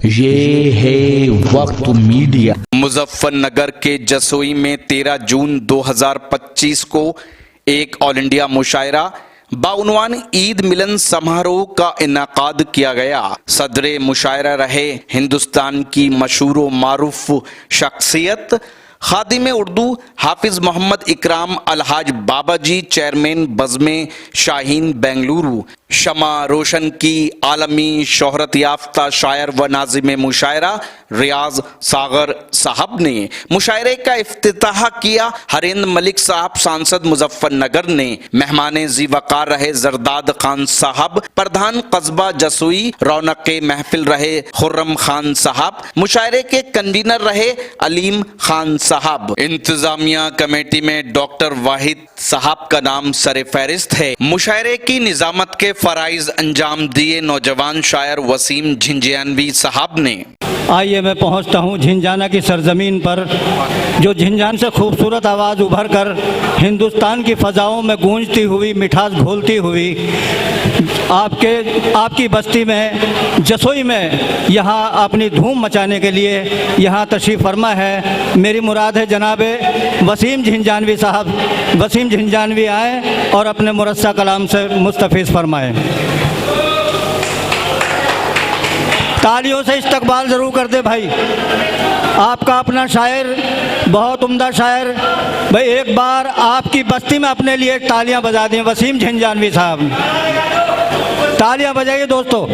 ये है वक्त मीडिया। मुजफ्फरनगर के जसोई में 13 जून 2025 को एक ऑल इंडिया मुशायरा बाउनवान ईद मिलन समारोह का इनाकाद किया गया। सदरे मुशायरा रहे हिंदुस्तान की मशहूर मारूफ शख्सियत खादिम उर्दू हाफिज मोहम्मद इकराम अलहाज बाबाजी, चेयरमैन बज़्मे शाहीन बेंगलुरु। शमा रोशन की आलमी शोहरत याफ्ता शायर व नाज़िम मुशायरा रियाज सागर साहब ने मुशायरे का इफ्तिताह किया। हरेंद्र मलिक साहब सांसद मुजफ्फरनगर ने मेहमान जी वकार रहे जरदाद खान साहब। प्रधान कस्बा जसोई रौनक महफिल रहे खुर्रम खान साहब। मुशायरे के कन्वीनर रहे अलीम खान साहब। इंतजामिया कमेटी में डॉक्टर वाहिद साहब का नाम सरे फहरिस्त है। मुशायरे की निजामत के फराइज अंजाम दिए नौजवान शायर वसीम झिंझियानवी साहब ने। आइए मैं पहुंचता हूं झिंझाना की सरजमीन पर, जो झिंझान से खूबसूरत आवाज़ उभर कर हिंदुस्तान की फ़ज़ाओं में गूंजती हुई, मिठास घोलती हुई आपकी बस्ती में जसोई में यहाँ अपनी धूम मचाने के लिए यहाँ तशरीफ़ फरमा है। मेरी मुराद है जनाबे वसीम झिंझानवी साहब। वसीम झिंझानवी आए और अपने मुरस्सा कलाम से मुस्तफ़ीज़ फरमाएँ। तालियों से इस्तकबाल ज़रूर कर दे भाई। आपका अपना शायर, बहुत उम्दा शायर। भाई एक बार आपकी बस्ती में अपने लिए तालियां बजा दें वसीम झिंझानवी साहब। तालियां बजाइए दोस्तों।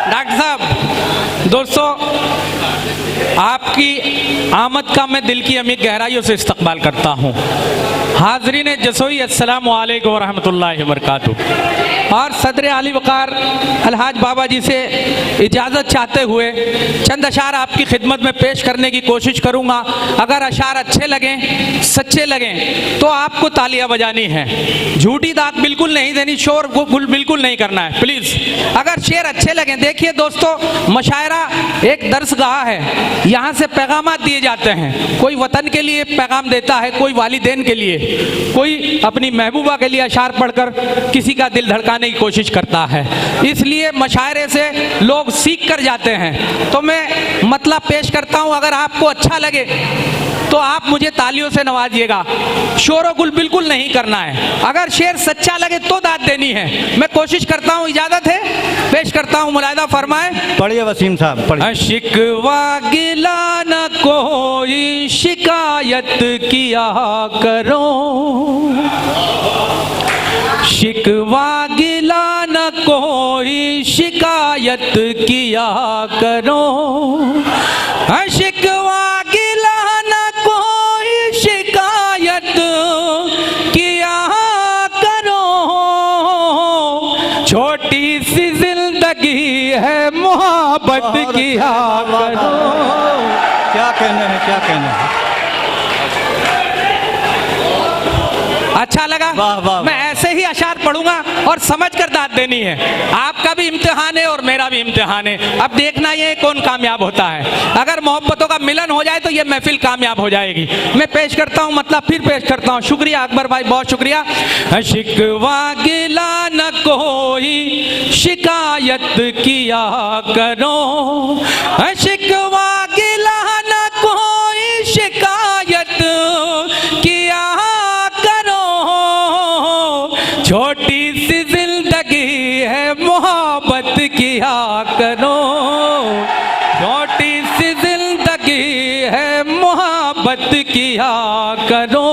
डॉक्टर साहब, दोस्तों आपकी आमद का मैं दिल की अमीर गहराइयों से इस्तकबाल करता हूँ। हाज़रीन जसोई, अस्सलामु अलैकुम वरहमतुल्लाहि वबरकातुहू। और सदर आली वकार अलहाज बाबा जी से इजाज़त चाहते हुए चंद अशार आपकी खिदमत में पेश करने की कोशिश करूँगा। अगर अशार अच्छे लगें, सच्चे लगें तो आपको तालियां बजानी है। झूठी दाग बिल्कुल नहीं देनी, शोर बिल्कुल नहीं करना है प्लीज़। अगर शेर अच्छे लगें, देखिए दोस्तों, मुशायरा एक दर्सगाह है। यहाँ से पैगाम दिए जाते हैं। कोई वतन के लिए पैगाम देता है, कोई वालिदैन के लिए, कोई अपनी महबूबा के लिए अशार पढ़कर किसी का दिल धड़काने की कोशिश करता है। इसलिए मुशायरे से लोग सीख कर जाते हैं। तो मैं मतलब पेश करता हूँ। अगर आपको अच्छा लगे तो आप मुझे तालियों से नवाजिएगा। शोर गुल बिल्कुल नहीं करना है। अगर शेर सच्चा लगे तो दाद देनी है। मैं कोशिश करता हूँ, इजाजत है, पेश करता हूँ, मुलाहिदा फरमाए। पढ़िए वसीम साहब, पढ़िए। शिकवा गिला न कोई शिकायत किया करो, शिकवा गिला न कोई शिकायत किया करो, शिकवा गिला न कोई शिकायत किया करो। छोटी सी जिंदगी है, मोहब्बत किया करो। क्या कहना है, क्या कहना है। अच्छा लगा? वाह, वाह, मैं ऐसे ही अशार पढ़ूंगा और समझ कर दाद देनी है। आपका भी इम्तिहान है और मेरा भी इम्तिहान है। अब देखना ये कौन कामयाब होता है। अगर मोहब्बतों का मिलन हो जाए तो ये महफिल कामयाब हो जाएगी। मैं पेश करता हूँ, मतलब फिर पेश करता हूँ। शुक्रिया अकबर भाई, बहुत शुक्रिया। शिकवा गिला न कोई शिकायत किया करो, शिकवा गिला न कोई शिकायत किया करो। छोटी सी जिंदगी है, मोहब्बत किया करो। छोटी सी जिंदगी है, मोहब्बत किया करो।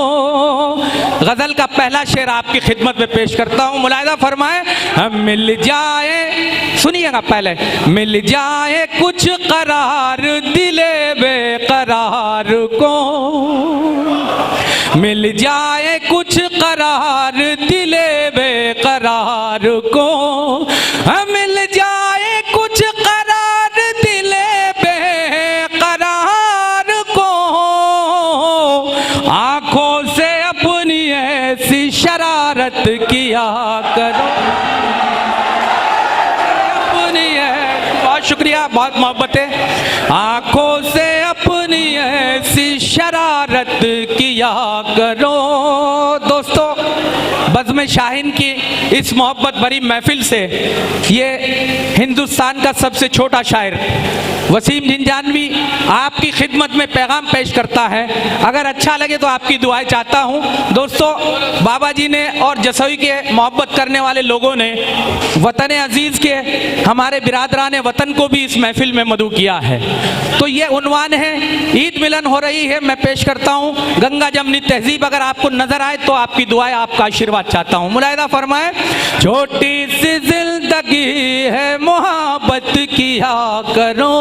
गजल का पहला शेर आपकी खिदमत में पेश करता हूँ, मुलाहिदा फरमाए। हम मिल जाए, सुनिएगा पहले। मिल जाए कुछ करार दिले बेकरार को, मिल जाए कुछ करार दिले बेकरार को, मिल जाए कुछ करार दिले बेकरार को। आंखों से अपनी ऐसी शरारत किया करो, अपनी है। बहुत शुक्रिया, बहुत मोहब्बत है। आंखों से अपनी ऐसी शरारत किया करो। दोस्तों बज़्म शाहीन की इस मोहब्बत भरी महफिल से ये हिंदुस्तान का सबसे छोटा शायर वसीम झिंझानवी आपकी खिदमत में पैगाम पेश करता है। अगर अच्छा लगे तो आपकी दुआएं चाहता हूँ। दोस्तों, बाबा जी ने और जसोई के मोहब्बत करने वाले लोगों ने वतन अजीज़ के हमारे बिरादरान वतन को भी इस महफिल में मदऊ किया है। तो ये उन्वान है, ईद मिलन हो रही है, मैं पेश करता हूँ गंगा जमनी तहजीब। अगर आपको नजर आए तो आपकी दुआएं, आपका आशीर्वाद चाहता हूँ। मुलाहिदा फरमाए। छोटी सी जिंदगी है मोहब्बत किया करो,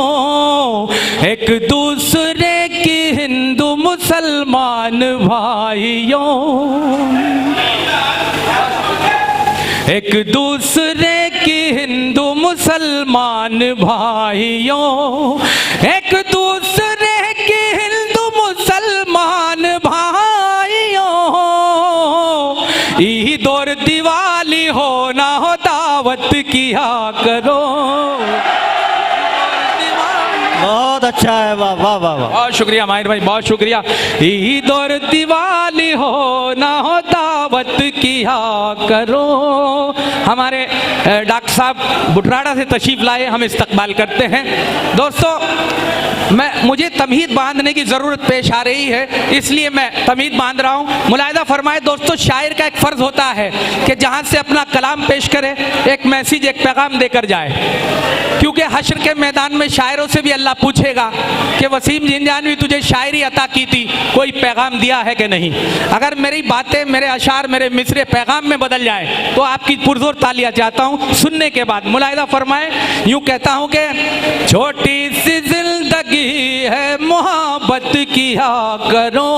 एक दूसरे की हिंदू मुसलमान भाइयों, एक दूसरे की हिंदू मुसलमान भाइयों, एक दूसरे की हिंदू मुसलमान भाइयों, ईद और दिवाली हो ना हो दावत किया करो। बहुत अच्छा है, वाह वाह वाह वाह। बहुत शुक्रिया माहिर भाई, बहुत शुक्रिया। ईद और दिवाली हो ना हो दावत किया करो। हमारे डॉक्टर साहब बुटराड़ा से तशरीफ लाए, हम इस्तकबाल करते हैं। दोस्तों, मुझे तमहीद बांधने की ज़रूरत पेश आ रही है, इसलिए मैं तमहीद बांध रहा हूँ। मुलाहिदा फरमाए। दोस्तों, शायर का एक फ़र्ज़ होता है कि जहाँ से अपना कलाम पेश करे, एक मैसेज, एक पैगाम देकर जाए, क्योंकि हश्र के मैदान में शायरों से भी अल्लाह पूछेगा कि वसीम झिंझानवी तुझे शायरी अता की थी, कोई पैगाम दिया है कि नहीं। अगर मेरी बातें, मेरे अशार, मेरे मिसरे पैगाम में बदल जाए तो आपकी पुरजोर तालियां चाहता हूँ सुनने के बाद। मुलाहिदा फरमाए। यूँ कहता हूँ कि छोटी सी जिंदगी है मोहब्बत किया करो,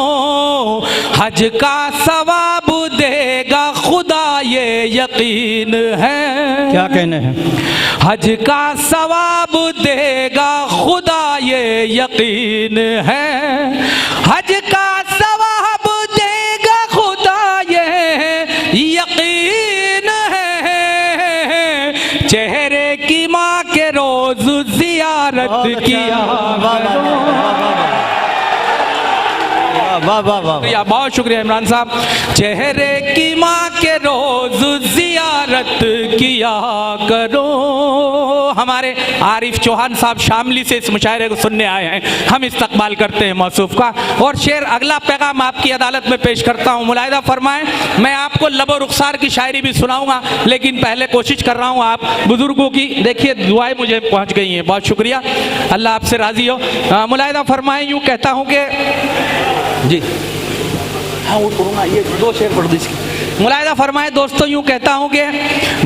हज का सवाब देगा खुदा ये यकीन है। क्या कहने हैं? हज का सवाब देगा खुदा ये यकीन है, हज का सवाब देगा खुदा ये यकीन है। चेहरे की माँ के रोज जियारत किया बहुत शुक्रिया इमरान साहब। चेहरे की माँ के रोज जियारत किया करो। हमारे आरिफ चौहान साहब शामली से इस मुशायरे को सुनने आए हैं, हम इस्तकबाल करते हैं मौसूफ का। और शेर अगला पैगाम आपकी अदालत में पेश करता हूँ। मुलाहिदा फरमाएं। मैं आपको लबो रुखसार की शायरी भी सुनाऊंगा, लेकिन पहले कोशिश कर रहा हूँ आप बुजुर्गों की, देखिए दुआएं मुझे पहुँच गई हैं। बहुत शुक्रिया, अल्लाह आपसे राजी हो। मुलाहिदा फरमाएं। यूँ कहता हूँ कि जी हाँ वो पढ़ूंगा, ये दो शेर पढ़ दीजिए। मुलाहिदा फरमाए। दोस्तों, यूँ कहता हूँ कि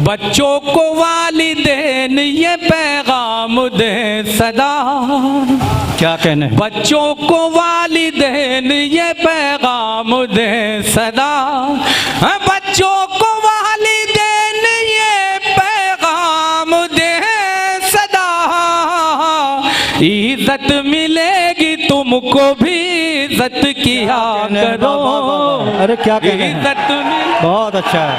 बच्चों को वालिदैन ये पैगाम दे सदा। क्या कहने? बच्चों को वालिदैन ये पैगाम दे सदा, बच्चों को वालिदैन ये पैगाम दे सदा। इज्जत मिलेगी तुमको भी इज्जत किया करो। अरे क्या कहने? इज्जत बहुत अच्छा है।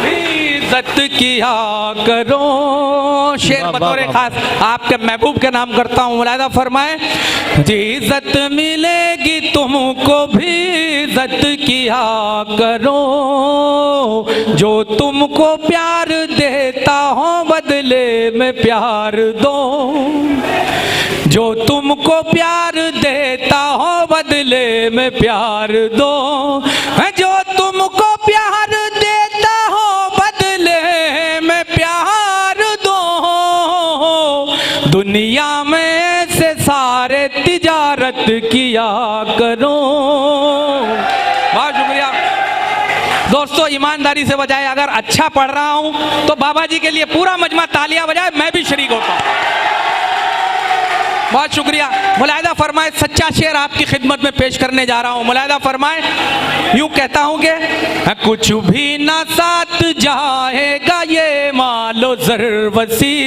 इज्जत किया करो। शेर बतौर खास आपके महबूब के नाम करता हूँ। मुलाहिदा फरमाए। इज्जत मिलेगी तुमको भी इज्जत किया करो, जो तुमको प्यार देता हो बदले में प्यार दो, जो तुमको प्यार देता हो बदले में प्यार दो, जो तुमको प्यार देता हो बदले में प्यार दो। दुनिया में से सारे तिजारत किया करो। बहुत शुक्रिया दोस्तों। ईमानदारी से बजाय, अगर अच्छा पढ़ रहा हूं तो बाबा जी के लिए पूरा मजमा तालियां बजाए, मैं भी शरीक होता हूं। बहुत शुक्रिया। मुलाहिदा फरमाए। सच्चा शेर आपकी खिदमत में पेश करने जा रहा हूँ। मुलाहिदा फरमाए। यूँ कहता हूँ कि कुछ भी ना साथ जाएगा ये मालो ज़रवसी,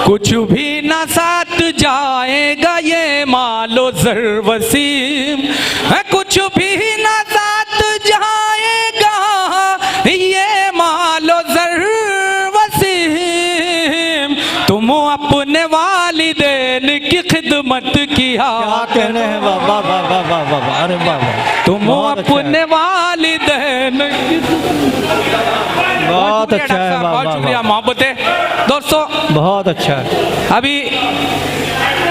कुछ भी ना साथ जाएगा ये मालो ज़रवसी, कुछ भी ना साथ जाएगा ये मालो ज़रवसी। तुम अपने वालिदैन की खिदमत किया शुक्रिया। क्या कहने हैं, वाह वाह वाह वाह वाह वाह वाह, अरे वाह वाह, तुम बहुत अच्छा अपने है, वालिदैन बहुत अच्छा है, वाह बहुत वाह शुक्रिया, वाह, मोहब्बतें। दोस्तों बहुत अच्छा है।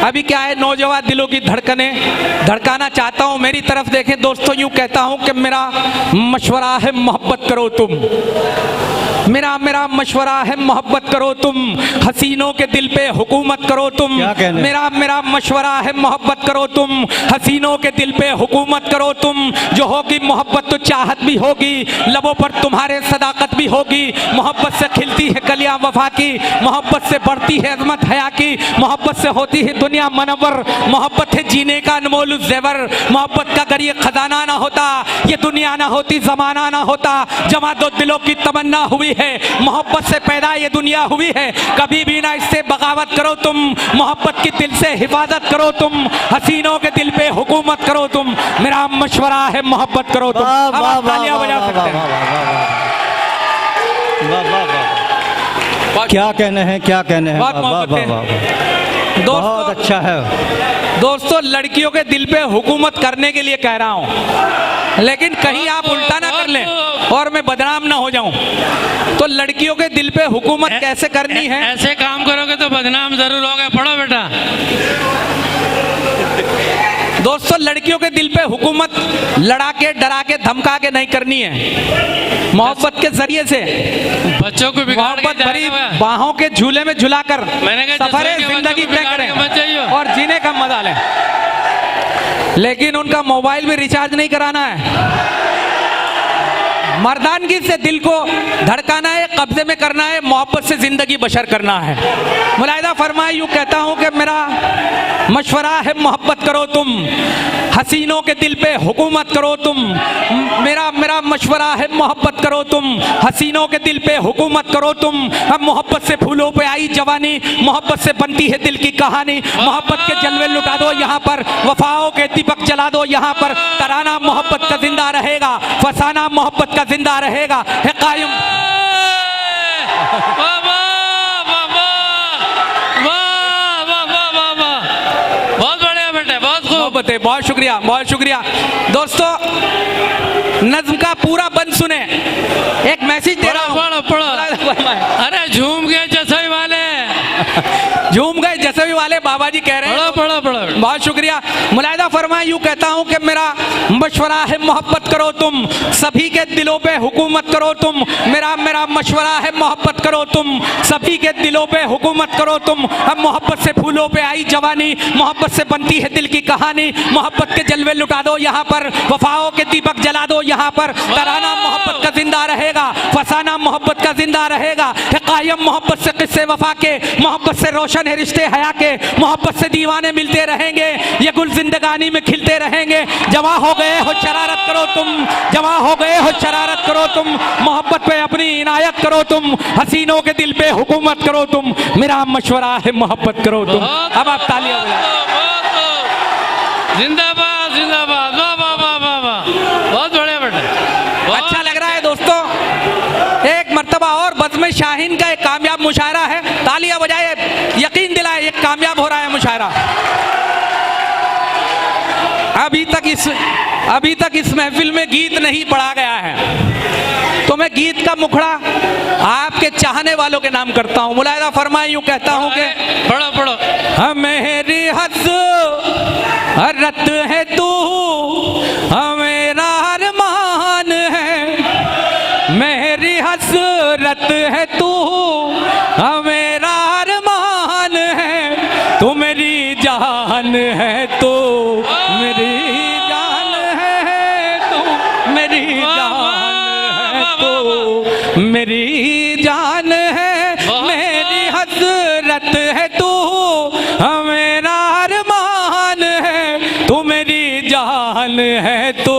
अभी क्या है, नौजवान दिलों की धड़काना चाहता हूं। मेरी तरफ देखें दोस्तों, यूं कहता हूं कि मेरा मशवरा है मोहब्बत करो तुम, मेरा मशवरा है मोहब्बत करो तुम, हसीनों के दिल पे हुकूमत करो तुम। क्या कहने? मेरा मशवरा है मोहब्बत करो तुम, हसीनों के दिल पे हुकूमत करो तुम। जो होगी मोहब्बत तो चाहत भी होगी, लबों पर तुम्हारे सदाकत भी होगी। मोहब्बत से खिलती है कलियां वफा की, मोहब्बत से बढ़ती है अजमत हया की, मोहब्बत से होती है दुनिया मनव्वर। मोहब्बत है जीने का अनमोल ज़ेवर, मोहब्बत का अगर ये खजाना ना होता, ये दुनिया ना होती, जमाना ना होता। जमा दो दिलों की तमन्ना हुई है, मोहब्बत से पैदा ये दुनिया हुई है। कभी भी ना इससे बगावत करो तुम, मोहब्बत की दिल से हिफाजत करो तुम, हसीनों के दिल पे हुकूमत करो तुम। मेरा मशवरा है मोहब्बत करो तुम। वाह अब वाह आप वाह तालियां बजा वाह सकते वाह हैं। वाह वाह वाह, क्या कहने हैं, क्या कहने हैं, बहुत वाह वाह मोहब्बतें। वाह वाह, बहुत अच्छा है। दोस्तों लड़कियों के दिल पे हुकूमत करने के लिए कह रहा हूं, लेकिन कहीं आप उल्टा ना कर लें और मैं बदनाम ना हो जाऊं। तो लड़कियों के दिल पे हुकूमत कैसे करनी है? ऐसे काम करोगे तो बदनाम जरूर होगे। पढ़ो बेटा। दोस्तों लड़कियों के दिल पे हुकूमत लड़ा के, डरा के, धमका के नहीं करनी है, मोहब्बत के जरिए से, बच्चों को बिगाड़ के मोहब्बत भरी जाएगा। बाहों के झूले में झुलाकर मैंने कहा सफरे जैसे कि जिंदगी बच्चों को तय बिगाड़ के मत करें जाइयो। और जीने का मजा लें। लेकिन उनका मोबाइल भी रिचार्ज नहीं कराना है, मर्दानगी से दिल को धड़काना है, कब्जे में करना है, मोहब्बत से जिंदगी बशर करना है। मुलाहिदा फरमाए, यूं कहता हूं कि मेरा मशवरा है मोहब्बत करो तुम, हसीनों के दिल पे हुकूमत करो तुम। मेरा मशवरा है मोहब्बत करो तुम, हसीनों के दिल पे हुकूमत करो तुम। अब मोहब्बत से फूलों पे आई जवानी, मोहब्बत से बनती है दिल की कहानी। मोहब्बत के जलवे लुटा दो यहाँ पर, वफाओं के दीपक जला दो यहाँ पर। तराना मोहब्बत का जिंदा रहेगा, फसाना मोहब्बत का जिंदा रहेगा, है कायम। बहुत बढ़िया बेटे, बहुत खूब। मोहब्बतें, बहुत शुक्रिया, बहुत शुक्रिया। दोस्तों नज्म का पूरा बंद सुने, एक मैसेज दे रहा हूं। पढ़ो पढ़ो। अरे झूम गए जसोई वाले, झूम गए जसवी वाले बाबा जी कह रहे हैं। पढ़ो पढ़ो पढ़ो। बहुत शुक्रिया। मुलाहिदा फरमाए, यूं कहता हूं कि मेरा मशवरा है मोहब्बत करो तुम, सभी के दिलों पे हुकूमत करो तुम। मेरा मशवरा है मोहब्बत करो तुम, सभी के दिलों पे हुकूमत करो तुम। अब मोहब्बत से फूलों पे आई जवानी, मोहब्बत से बनती है दिल की कहानी। मोहब्बत के जलवे लुटा दो यहाँ पर, वफाओं के दीपक जला दो यहाँ पर। तराना मोहब्बत का जिंदा रहेगा, फसाना मोहब्बत का जिंदा रहेगा, है कायम मोहब्बत से किस्से वफा के। मोहब्बत से रोशन है रिश्ते हया के, मोहब्बत से दीवाने मिलते रहेंगे, ये गुल जिंदगानी में खिलते रहेंगे। जवा हो गए हो शरारत करो तुम, जवा हो गए हो शरारत करो तुम, मोहब्बत पे अपनी इनायत करो तुम, हसीनों के दिल पे हुकूमत करो तुम। मेरा मशवरा है मोहब्बत करो तुम। अब आप तालियां बजाएं। जिंदाबाद जिंदाबाद, वाह वाह वाह वाह वाह, बहुत बढ़िया बेटे। अच्छा लग रहा है दोस्तों, एक मर्तबा और बज़्म शाहीन का एक कामयाब मुशायरा है। तालियां बजाए, यकीन दिलाए, एक कामयाब हो रहा है मुशायरा। अभी तक इस महफिल में गीत नहीं पढ़ा गया है, तो मैं गीत का मुखड़ा आपके चाहने वालों के नाम करता हूं। मुलाहिदा फरमाए, यूं कहता हूं कि पढ़ो पढ़ो। मेरी हसरत है तू, मेरा अरमान है। मेरी हसरत है तू, मेरा अरमान है। तू मेरी जान है, तो मेरी जान है, तू मेरी जान है, तो मेरी जान है। मेरी हसरत है तू, मेरा अरमान है। तू मेरी जान है, तो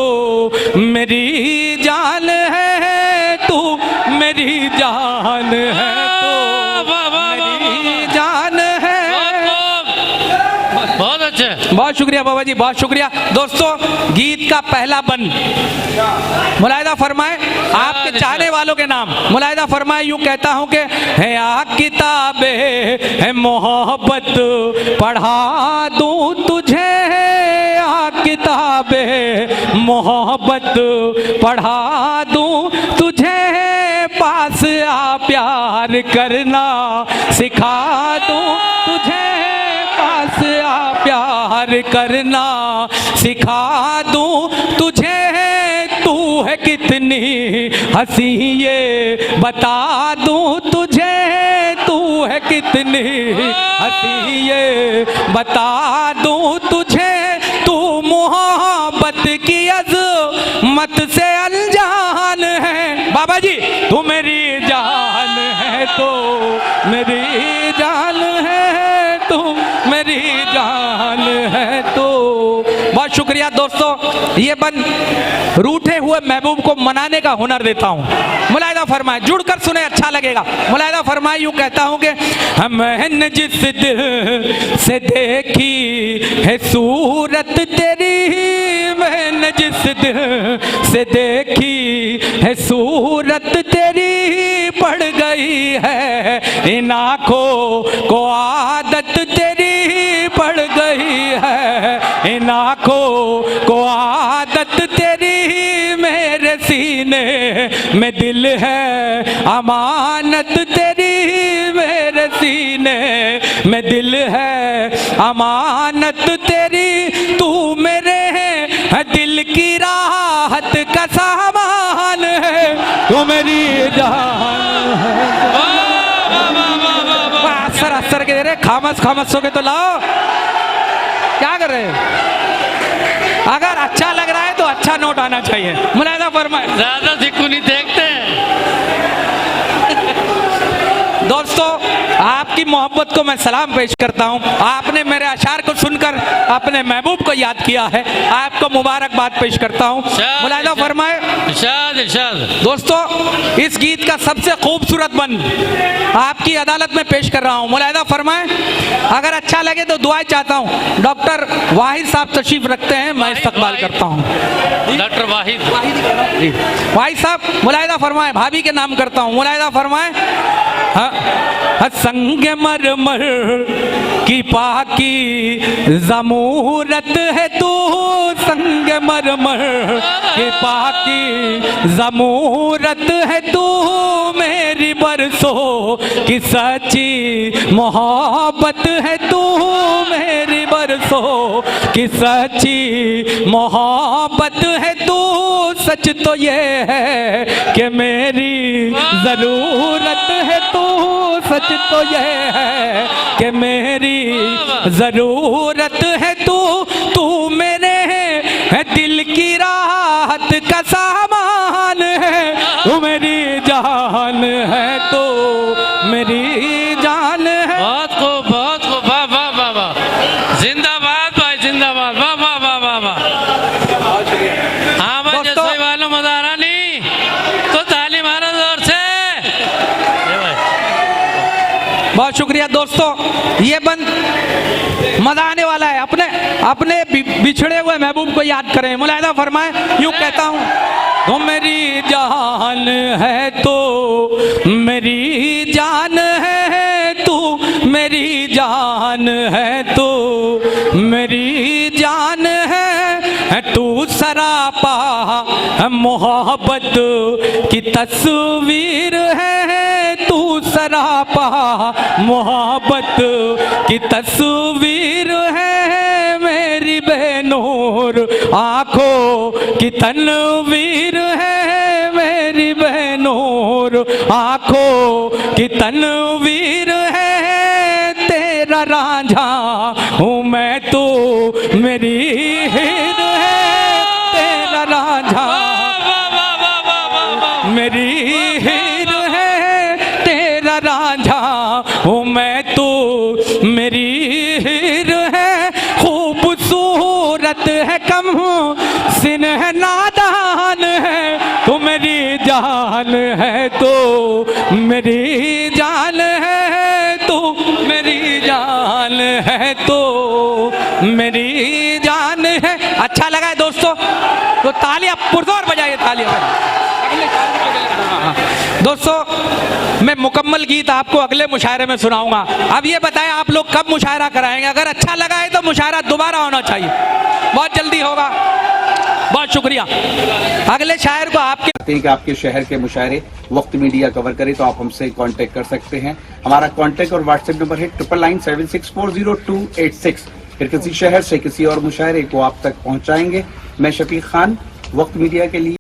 मेरी जान है, तू मेरी जान है, तो मेरी जान है। बहुत अच्छे। बहुत शुक्रिया बाबा जी, बहुत शुक्रिया। दोस्तों गीत का पहला बंद मुलाहिदा फरमाए आपके चाहने वालों के नाम। मुलाहिदा फरमाए, यूं कहता हूं कि है आ किताबे है मोहब्बत पढ़ा दूं तुझे, आ किताबे मोहब्बत पढ़ा दूं तुझे, पास आ प्यार करना सिखा दूं तुझे, पास आ प्यार करना सिखा दूं तुझे, तू है कितनी हंसी ये बता दूं तुझे, तू है कितनी हंसी ये बता दूं तुझे, तू मोहब्बत की अज़मत से अनजान है। बाबा जी तू मेरी जान है, तो मेरी जान है, तू मेरी जान है तो। बहुत शुक्रिया दोस्तों, ये बन रूठे हुए महबूब को मनाने का हुनर देता हूँ। मुलाहिदा फरमाए, जुड़कर सुने अच्छा लगेगा। मुलाहिदा फरमाए, यूं कहता हूँ कि मैंने जिस दिल से देखी है सूरत तेरी, मैंने जिस दिल से देखी है सूरत तेरी, पड़ गई है इन आँखों को आदत तेरी, पड़ गई है इन आँखों को आदत तेरी, मेरे सीने में दिल है अमानत तेरी, मेरे सीने में दिल है अमानत तेरी, तू मेरे दिल की राहत का सामान है, तू मेरी जान है। असर असर के दे रहे, खामस खामस हो के तो लाओ, क्या कर रहे हैं? अगर अच्छा लग रहा है तो अच्छा नोट आना चाहिए। मुलाहिदा फरमाए, ज्यादा दिक्कू नहीं देखते हैं। दोस्तों आपकी मोहब्बत को मैं सलाम पेश करता हूं। आपने मेरे अशार को सुनकर अपने महबूब को याद किया है, आपको मुबारकबाद पेश करता हूं। मुलाहिदा फरमाए, इरशाद इरशाद। दोस्तों इस गीत का सबसे खूबसूरत बंद आपकी अदालत में पेश कर रहा हूं। मुलाहिदा फरमाए, अगर अच्छा लगे तो दुआएं चाहता हूं। डॉक्टर वाहिद साहब तशरीफ रखते हैं, मैं इस्तकबाल करता हूं। डॉक्टर वाहिद वाहिद साहब मुलाहिदा फरमाए, भाभी के नाम करता हूं। मुलाहिदा फरमाए, संग मरमर की पाकी ज़मूरत है तू, संग मरमर की पाकी ज़मूरत है तू, मेरी बरसों की सच्ची मोहब्बत है तू, मेरी बरसों की सच्ची मोहब्बत है तू, सच तो ये है कि मेरी ज़रूरत है तू, सच तो ये है कि मेरी ज़रूरत है तू, तू मेरे दिल की राहत का सामान है, तू मेरी जान है तो मेरी जान है। बहुत खूब बहुत खूब, वाह वाह वाह वाह, जिंदाबाद भाई जिंदाबाद, वाह वाह वाह वाह वाह। हाँ भाई जैसे वालों मजा आ रहा नहीं तो ताली मारो जोर से। बहुत शुक्रिया दोस्तों, ये बंद मजा आने वाला है। अपने अपने बिछड़े हुए महबूब को याद करें। मुलाहिदा फरमाए, यूं कहता हूं, तो मेरी जान है तो मेरी जान है तू, मेरी जान है तो मेरी जान है तू, सरापा मोहब्बत की तस्वीर है तू, सरापा मोहब्बत की तस्वीर है, मेरी बेनूर आंखों की तनवीर है, मेरी बेनूर आंखों की तनवीर है, तेरा रांझा हूँ मैं तो मेरी हीर है, तेरा रांझा मेरी हीर है, तेरा रांझा हूँ मैं तो मेरी हीर है, खूबसूरत है कम सिन है नादान है, तो मेरी जान है तो मेरी जान है तो मेरी जान है तो मेरी अच्छा लगा है दोस्तों तो तालियां पुरजोर बजाइए, तालियां। दोस्तों मैं मुकम्मल गीत आपको अगले मुशायरे में सुनाऊंगा। अब ये बताएं आप लोग कब मुशायरा कराएंगे? अगर अच्छा लगा है तो मुशायरा दोबारा होना चाहिए, बहुत जल्दी होगा। बहुत शुक्रिया। अगले शायर को आपके हैं कि आपके शहर के मुशायरे वक्त मीडिया कवर करे तो आप हमसे कांटेक्ट कर सकते हैं। हमारा कांटेक्ट और व्हाट्सएप नंबर है 9997640286। फिर किसी शहर से किसी और मुशायरे को आप तक पहुंचाएंगे। मैं शफीक खान, वक्त मीडिया के लिए।